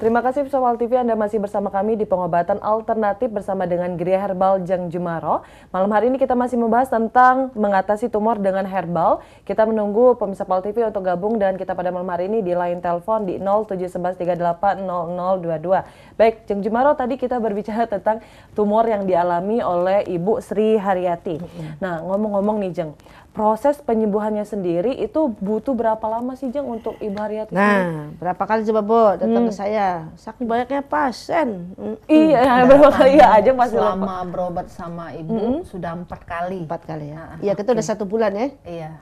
Terima kasih Visual TV, Anda masih bersama kami di pengobatan alternatif bersama dengan Gria Herbal Jeng Jumaro. Malam hari ini kita masih membahas tentang mengatasi tumor dengan herbal. Kita menunggu pemirsa Pal TV untuk gabung dan kita pada malam hari ini di line telepon di 0711380022. Baik, Jeng Jumaro, tadi kita berbicara tentang tumor yang dialami oleh Ibu Sri Haryati. Nah, ngomong-ngomong nih Jeng, proses penyembuhannya sendiri itu butuh berapa lama sih Jeng untuk Ibu Haryati? Nah, berapa kali coba Bu datang ke saya? Saking banyaknya pasien. Iya, berapa kali ya aja pasti selama berobat sama Ibu sudah 4 kali. 4 kali ya. Iya, kita udah 1 bulan ya. Iya.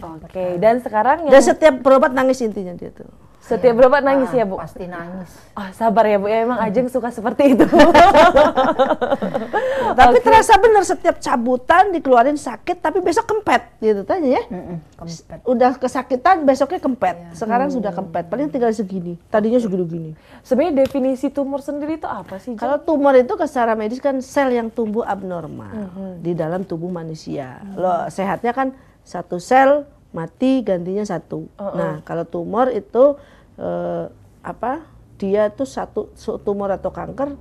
Oke, dan sekarang Dan setiap berobat nangis intinya dia tuh. setiap berobat nangis ya Bu? Pasti nangis. Oh, sabar ya Bu, ya emang Ajeng suka seperti itu. Tapi terasa bener setiap cabutan dikeluarin sakit tapi besok kempet gitu tanya ya. Kempet. Udah kesakitan besoknya kempet. Sekarang sudah kempet. Paling tinggal segini. Tadinya segini-gini. Sebenarnya definisi tumor sendiri itu apa sih Jeng? Kalau tumor itu secara medis kan sel yang tumbuh abnormal di dalam tubuh manusia. Loh, sehatnya kan satu sel mati gantinya satu. Nah, kalau tumor itu dia tuh satu tumor atau kanker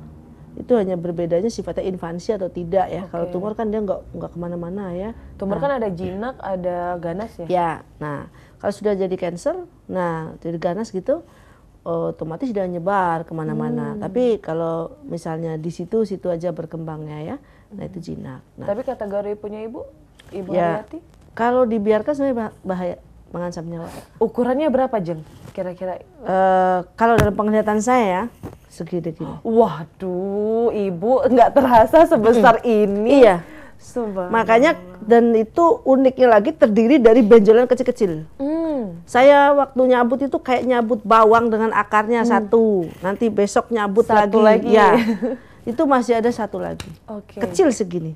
itu hanya berbedanya sifatnya invasi atau tidak ya. Kalau tumor kan dia nggak kemana-mana ya. Tumor kan ada jinak, ada ganas ya? Ya, nah kalau sudah jadi cancer, nah jadi ganas gitu, otomatis sudah nyebar kemana-mana. Tapi kalau misalnya di situ aja berkembangnya ya, nah itu jinak. Nah, Tapi kategori punya Ibu ya, Haryati? kalau dibiarkan sebenarnya bahaya, mengancam nyawa. Ukurannya berapa Jeng? Kira-kira? Kalau dalam penglihatan saya segini. Waduh, Ibu nggak terasa sebesar ini. Iya. Makanya dan itu uniknya lagi terdiri dari benjolan kecil-kecil. Saya waktu nyabut itu kayak nyabut bawang dengan akarnya satu. Nanti besok nyabut Satu lagi. Ya. Itu masih ada satu lagi. Oke. Kecil segini.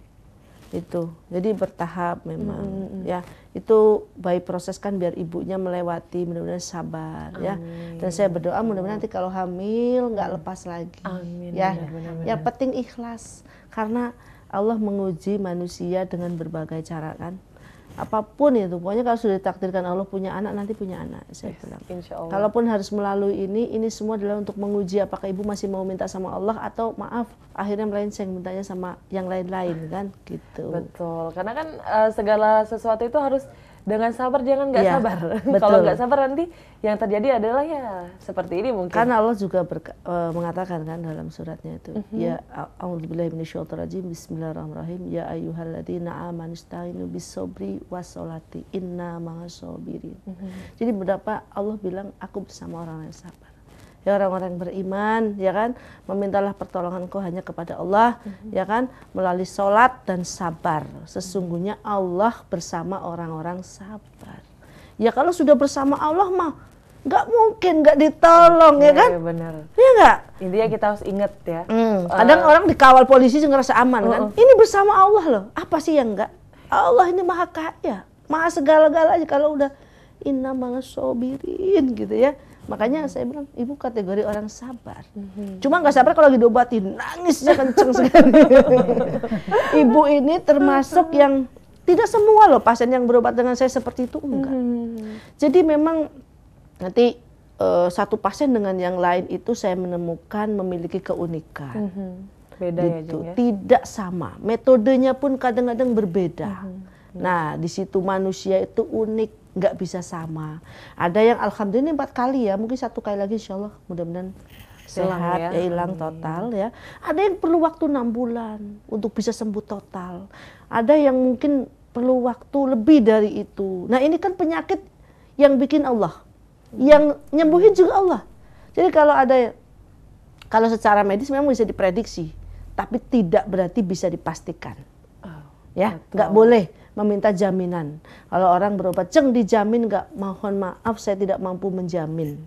Itu. Jadi bertahap memang. Ya, itu by proses kan biar ibunya melewati, mudah-mudahan sabar ya. Dan saya berdoa mudah-mudahan nanti kalau hamil nggak lepas lagi. Amin. Ya. Benar-benar. Yang penting ikhlas karena Allah menguji manusia dengan berbagai cara kan. Apapun itu, pokoknya kalau sudah ditakdirkan Allah punya anak, nanti punya anak, saya bilang. Insya Allah. Kalaupun harus melalui ini semua adalah untuk menguji apakah ibu masih mau minta sama Allah atau maaf, akhirnya melenceng mintanya sama yang lain-lain kan, gitu. Betul, karena kan segala sesuatu itu harus dengan sabar, jangan nggak Iya, sabar. betul. Kalau nggak sabar nanti yang terjadi adalah ya seperti ini mungkin. Kan Allah juga mengatakan kan dalam suratnya itu, ya a'udzubillahi minasyaitonirrajim, bismillahirrahmanirrahim, ya ayyuhalladzina amanu ista'inu bis-sabri was-sholati inna ma'as-sabirin. Jadi berapa Allah bilang aku bersama orang yang sabar. Ya orang-orang beriman, ya kan, memintalah pertolonganku hanya kepada Allah, ya kan, melalui sholat dan sabar. Sesungguhnya Allah bersama orang-orang sabar. Ya kalau sudah bersama Allah mah nggak mungkin nggak ditolong, ya kan? Iya benar. Iya nggak? Intinya kita harus ingat ya. Kadang orang dikawal polisi juga ngerasa aman kan? Ini bersama Allah loh. Apa sih yang enggak? Allah ini maha kaya, maha segala-galanya. Kalau udah inna ma'as-sabirin gitu ya. Makanya saya bilang, ibu kategori orang sabar. Cuma nggak sabar kalau lagi diobatin, nangisnya kenceng sekali. Ibu ini termasuk yang tidak semua loh pasien yang berobat dengan saya seperti itu, enggak. Jadi memang nanti satu pasien dengan yang lain itu saya menemukan memiliki keunikan. Beda gitu. ya Jeng ya? Tidak sama, metodenya pun kadang-kadang berbeda. Nah di situ manusia itu unik, nggak bisa sama. Ada yang alhamdulillah 4 kali ya, mungkin 1 kali lagi insya Allah mudah-mudahan sehat ya, hilang total ya. Ada yang perlu waktu 6 bulan untuk bisa sembuh total. Ada yang mungkin perlu waktu lebih dari itu. Nah ini kan penyakit yang bikin Allah, yang nyembuhin juga Allah. Jadi kalau secara medis memang bisa diprediksi, tapi tidak berarti bisa dipastikan. Ya, nggak boleh meminta jaminan. Kalau orang berobat, Jeng dijamin nggak? Mohon maaf, saya tidak mampu menjamin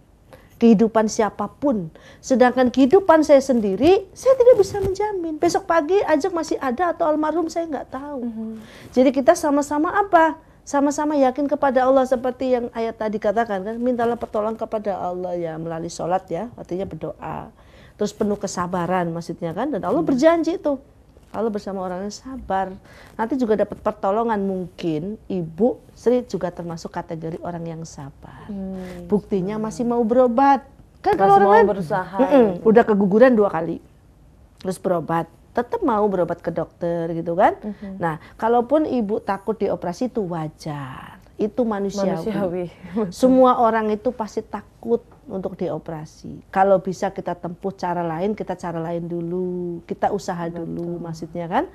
kehidupan siapapun. Sedangkan kehidupan saya sendiri, saya tidak bisa menjamin. Besok pagi Ajeng masih ada atau almarhum saya nggak tahu. Jadi kita sama-sama apa? Sama-sama yakin kepada Allah seperti yang ayat tadi katakan kan, mintalah pertolongan kepada Allah ya melalui sholat ya, artinya berdoa. Terus penuh kesabaran maksudnya kan, dan Allah berjanji itu. Allah bersama orang yang sabar. Nanti juga dapat pertolongan, mungkin Ibu Sri juga termasuk kategori orang yang sabar. Buktinya masih mau berobat. Kan kalau Masih orang mau lain berusaha. udah keguguran 2 kali, terus berobat, tetap mau berobat ke dokter gitu kan. Nah, kalaupun ibu takut dioperasi itu wajar, itu manusiawi. Semua orang itu pasti takut untuk dioperasi. Kalau bisa kita tempuh cara lain, kita cara lain dulu, kita usaha dulu, maksudnya kan.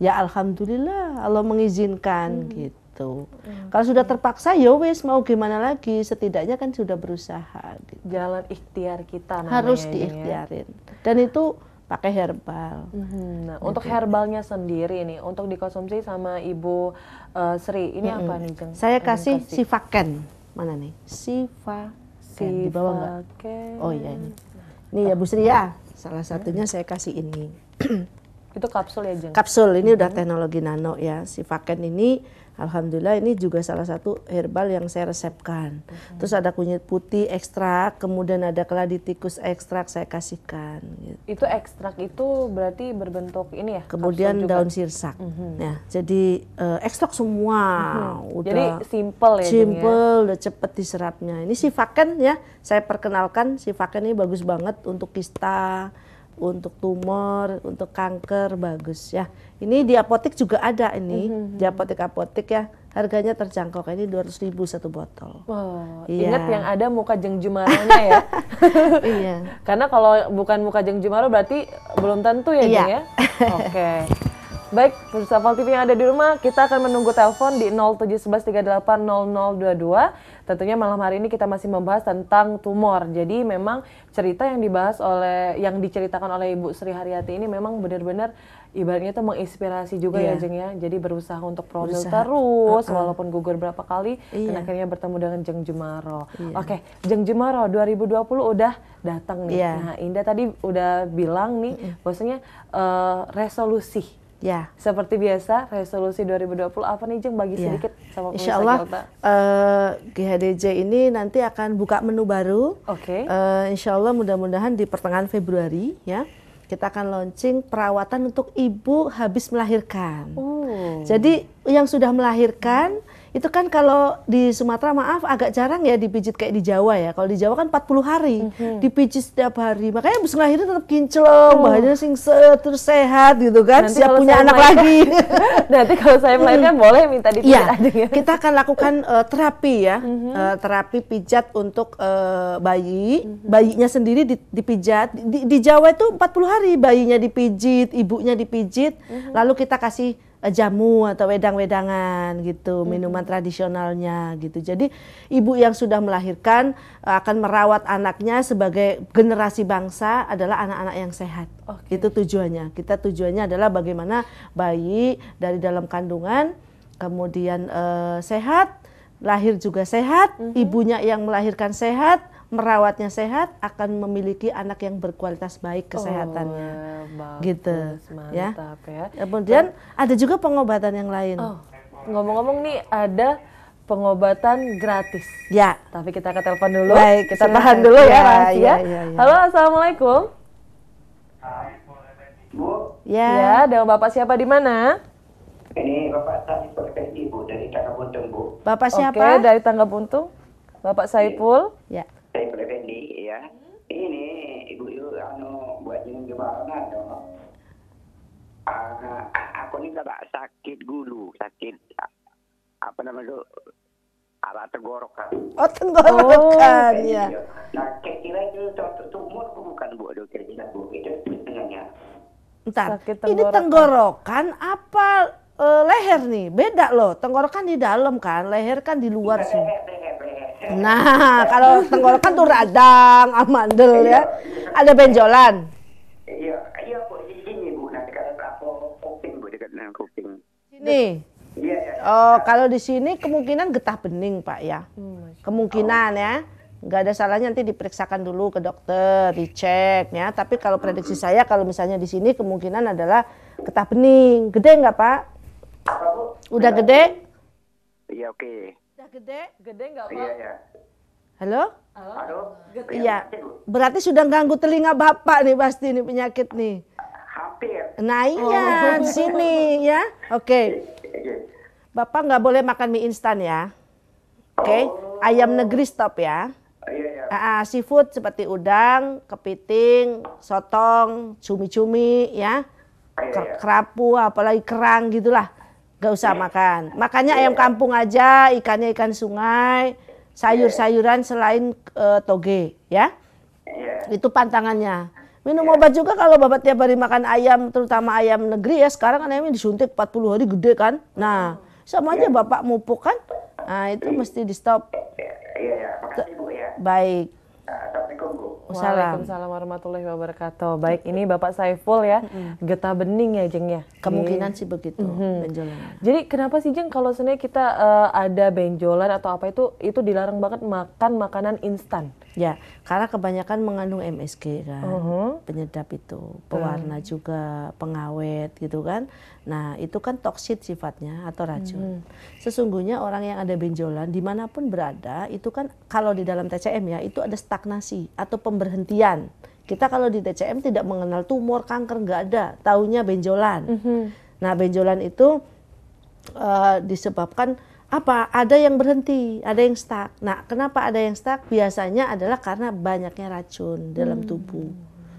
Ya alhamdulillah Allah mengizinkan gitu. Kalau sudah terpaksa ya wes mau gimana lagi, setidaknya kan sudah berusaha gitu. Jalan ikhtiar kita namanya. Harus Jeng, ya. diikhtiarin. Dan itu pakai herbal. Nah, untuk herbalnya sendiri nih, untuk dikonsumsi sama Ibu Sri, ini apa nih, Jeng? Saya kasih Sifaken. Mana nih? Sifaken. Di bawah enggak? Sifaken. Oh iya ini. Ini ya Bu Sri ya. Salah satunya saya kasih ini. Itu kapsul ya, Jeng? Kapsul ini udah teknologi nano ya. Sifaken ini alhamdulillah ini juga salah satu herbal yang saya resepkan. Terus ada kunyit putih ekstrak, kemudian ada keladi tikus ekstrak saya kasihkan gitu. Itu ekstrak itu berarti berbentuk ini ya? Kemudian kapsul juga? daun sirsak. Ya, jadi ekstrak semua. Udah Jadi simple ya, Jeng, ya? simple, udah cepet diserapnya. Ini Sifaken ya, saya perkenalkan Sifaken ini bagus banget untuk kista, untuk tumor, untuk kanker, bagus ya. Ini di apotek juga ada ini, di apotek-apotek ya. Harganya terjangkau, ini 200.000 satu botol. Wah, Iya. ingat yang ada muka Jeng Jumaronya ya. Iya. Karena kalau bukan muka Jeng Jumaro berarti belum tentu ya, Iya. Jeng ya. Oke. Baik, pemirsa Val TV yang ada di rumah, kita akan menunggu telepon di 0711380022. Tentunya malam hari ini kita masih membahas tentang tumor. Jadi memang cerita yang diceritakan oleh Ibu Sri Haryati ini memang benar-benar ibaratnya itu menginspirasi juga ya, Jeng ya. Jadi berusaha untuk promil terus walaupun gugur berapa kali dan akhirnya bertemu dengan Jeng Jumaro. Oke, Jeng Jumaro 2020 udah datang nih. Nah, Indah tadi udah bilang nih bahwasanya resolusi. Ya. Seperti biasa, resolusi 2020 apa nih, Jeng? Bagi sedikit sama pemirsa Insya Allah Gelta. GHDJ ini nanti akan buka menu baru. Oke. Insya Allah mudah-mudahan di pertengahan Februari ya kita akan launching perawatan untuk ibu habis melahirkan. Jadi yang sudah melahirkan itu kan kalau di Sumatera maaf agak jarang ya dipijit kayak di Jawa ya. Kalau di Jawa kan 40 hari dipijit setiap hari. Makanya habis ngelahirin tetap kinclong, bahannya terus sehat gitu kan. Nanti Siap kalau punya saya anak melahirkan- lagi. Nanti kalau saya melahirkan boleh minta dipijit Iya, aja ya. kita akan lakukan terapi ya, terapi pijat untuk bayinya sendiri dipijat. Di Jawa itu 40 hari bayinya dipijit, ibunya dipijit, lalu kita kasih jamu atau wedang-wedangan gitu, minuman tradisionalnya gitu. Jadi ibu yang sudah melahirkan akan merawat anaknya sebagai generasi bangsa adalah anak-anak yang sehat. Itu tujuannya. Kita tujuannya adalah bagaimana bayi dari dalam kandungan kemudian sehat, lahir juga sehat, ibunya yang melahirkan sehat, merawatnya sehat, akan memiliki anak yang berkualitas baik kesehatannya. Bagus, Gitu ya. mantap ya. Kemudian ada juga pengobatan yang lain. Ngomong-ngomong nih ada pengobatan gratis. Ya. Tapi kita ke telepon dulu. Baik, kita silakan. tahan dulu ya, Ya, rahasia. ya. Halo, assalamualaikum. Bu, Ya, dengan Bapak siapa di mana? ini Bapak Tani Perspektif Bu dari Tangga Buntung Bu. Bapak Oke, siapa? dari Tangga Buntung. Bapak Saiful. Ya. Saya Effendi ya. Ini Ibu buat jeneng gimana aku ini kada sakit gulu, sakit apa namanya itu arah tenggorokan. Oh, tenggorokan ya. Nah, kira itu tumor bukan Bu, aduh kira-kira Bu itu tengahnya. Entar. Sakit Ini tenggorokan apa leher nih? Beda loh. Tenggorokan di dalam kan, leher kan di luar sih. Leher. Nah, kalau tenggorokan tuh radang, amandel ya. Ada benjolan. Iya Bu, di sini Bu, nanti kada kuping Bu, dekat dengan kuping. Sini. Iya. Oh, kalau di sini kemungkinan getah bening, Pak ya. Kemungkinan ya. Nggak ada salahnya nanti diperiksakan dulu ke dokter, dicek ya. Tapi kalau prediksi saya kalau misalnya di sini kemungkinan adalah getah bening. Gede nggak, Pak? Apa Bu? Udah gede? Iya oke. Udah gede? Gede nggak, Pak? Iya. Halo? Aduh. Iya. Berarti sudah ganggu telinga Bapak nih pasti nih penyakit nih. Hampir. Nah iya, di sini ya. Oke. Bapak nggak boleh makan mie instan ya. Oke. Ayam negeri stop ya. Iya. Seafood seperti udang, kepiting, sotong, cumi-cumi ya. Kerapu, apalagi kerang gitulah. Gak usah makan. Makannya ayam kampung aja, ikannya ikan sungai, sayur-sayuran selain toge ya. Itu pantangannya. Minum obat juga kalau Bapak tiap hari makan ayam, terutama ayam negeri ya. Sekarang kan ayamnya disuntik 40 hari gede kan. Nah, sama aja Bapak mupuk kan. Nah, itu mesti di stop. Iya, makasih Bu ya. Baik. Assalamualaikum Bu. Waalaikumsalam warahmatullahi wabarakatuh. Baik, ini Bapak Saiful ya, getah bening ya Jeng ya? Kemungkinan sih begitu benjolannya. Jadi kenapa sih Jeng kalau sebenarnya kita ada benjolan atau apa itu dilarang banget makan makanan instan? Ya, karena kebanyakan mengandung MSG kan, penyedap itu, pewarna juga, pengawet gitu kan. Nah, itu kan toksit sifatnya atau racun. Sesungguhnya orang yang ada benjolan dimanapun berada, itu kan kalau di dalam TCM ya, itu ada stagnasi atau pemberhentian. Kita kalau di TCM tidak mengenal tumor, kanker, nggak ada, taunya benjolan. Nah, benjolan itu disebabkan apa? Ada yang berhenti, ada yang stuck. Nah, kenapa ada yang stuck? Biasanya adalah karena banyaknya racun dalam tubuh.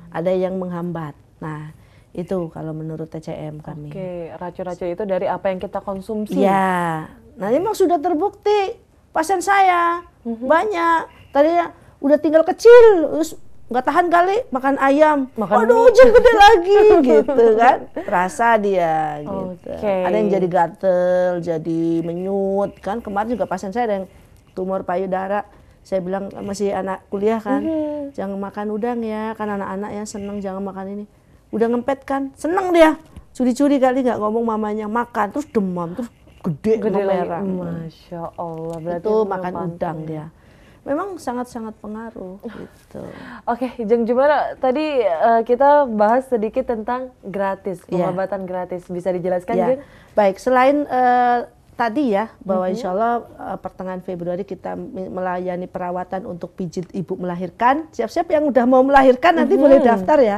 Ada yang menghambat. Nah, itu kalau menurut TCM kami. Oke, racun-racun itu dari apa yang kita konsumsi? Ya, nah memang sudah terbukti. Pasien saya banyak. Tadinya udah tinggal kecil, terus nggak tahan kali makan ayam. Aduh, jadi gede lagi gitu kan. Terasa dia gitu. Ada yang jadi gatel, jadi menyut kan. Kemarin juga pasien saya ada yang tumor payudara. Saya bilang masih anak kuliah kan, jangan makan udang ya, kan anak-anak ya seneng jangan makan ini. Udah ngempet kan, seneng dia. Curi-curi kali nggak ngomong mamanya, makan terus demam, terus gede merah. Masya Allah, berarti itu makan udang dia. Memang sangat-sangat pengaruh gitu. Oke, Jeng Jumaro, tadi kita bahas sedikit tentang gratis, pengobatan gratis. Bisa dijelaskan, Jeng? Baik, selain tadi ya, bahwa insya Allah pertengahan Februari kita melayani perawatan untuk pijit ibu melahirkan. Siap-siap yang udah mau melahirkan nanti boleh daftar ya.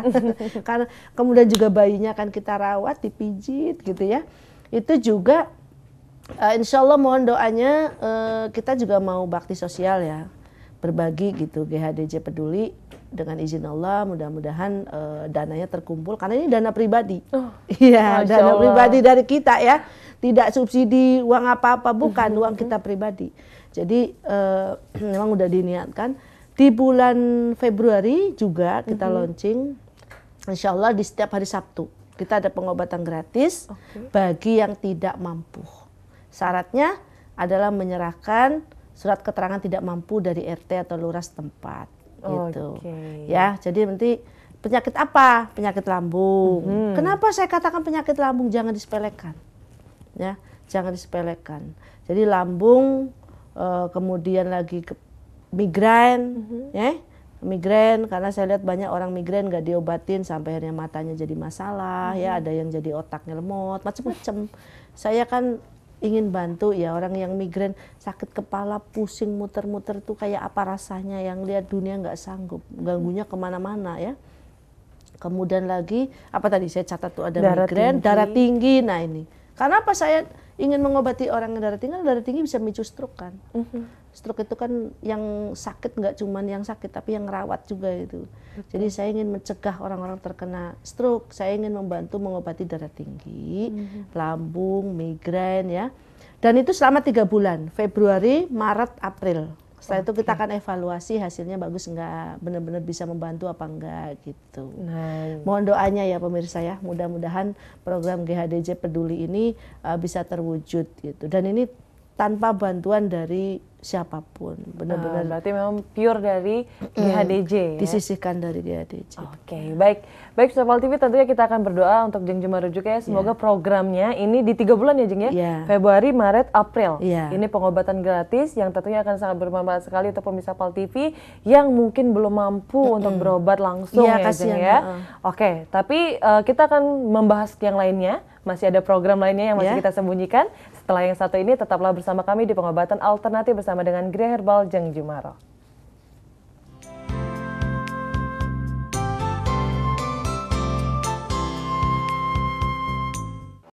Karena kemudian juga bayinya akan kita rawat, dipijit gitu ya. Itu juga insya Allah mohon doanya, kita juga mau bakti sosial ya. Berbagi gitu, GHDJ Peduli dengan izin Allah mudah-mudahan dananya terkumpul karena ini dana pribadi. Iya, dana pribadi dari kita ya. Tidak subsidi uang apa-apa, bukan uang kita pribadi. Jadi memang udah diniatkan di bulan Februari juga kita launching insya Allah di setiap hari Sabtu. Kita ada pengobatan gratis bagi yang tidak mampu. Syaratnya adalah menyerahkan surat keterangan tidak mampu dari RT atau lurah setempat gitu. Ya, jadi nanti penyakit apa? Penyakit lambung. Kenapa saya katakan penyakit lambung? Jangan disepelekan. Ya, jangan disepelekan. Jadi lambung, kemudian lagi migrain, ya, migrain karena saya lihat banyak orang migrain nggak diobatin sampai akhirnya matanya jadi masalah, ya ada yang jadi otaknya lemot, macam-macam. Saya kan ingin bantu ya orang yang migrain, sakit kepala, pusing, muter-muter tuh kayak apa rasanya, yang lihat dunia nggak sanggup, ganggunya kemana-mana ya. Kemudian lagi apa tadi saya catat tuh ada migrain, darah tinggi. Nah ini, karena apa saya ingin mengobati orang yang darah tinggi bisa memicu stroke kan. Stroke itu kan yang sakit nggak cuman yang sakit tapi yang rawat juga itu. Jadi saya ingin mencegah orang-orang terkena stroke. Saya ingin membantu mengobati darah tinggi, lambung, migrain ya. Dan itu selama 3 bulan, Februari, Maret, April. Setelah itu kita akan evaluasi hasilnya bagus enggak, benar-benar bisa membantu apa enggak gitu. Mohon doanya ya pemirsa ya, mudah-mudahan program GHDJ Peduli ini bisa terwujud gitu. Dan ini tanpa bantuan dari siapapun, benar-benar. Berarti memang pure dari GHDJ ya? Disisihkan dari GHDJ. Oke, baik. Baik, Sopal TV tentunya kita akan berdoa untuk Jeng Jumaro juga ya. Semoga programnya ini di 3 bulan ya Jeng ya? Februari, Maret, April. Ini pengobatan gratis yang tentunya akan sangat bermanfaat sekali untuk pemirsa Pal TV yang mungkin belum mampu untuk berobat langsung ya Jeng ya. Oke, tapi kita akan membahas yang lainnya. Masih ada program lainnya yang masih kita sembunyikan. Setelah yang satu ini tetaplah bersama kami di pengobatan alternatif bersama dengan Gria Herbal Jeng Jumaro.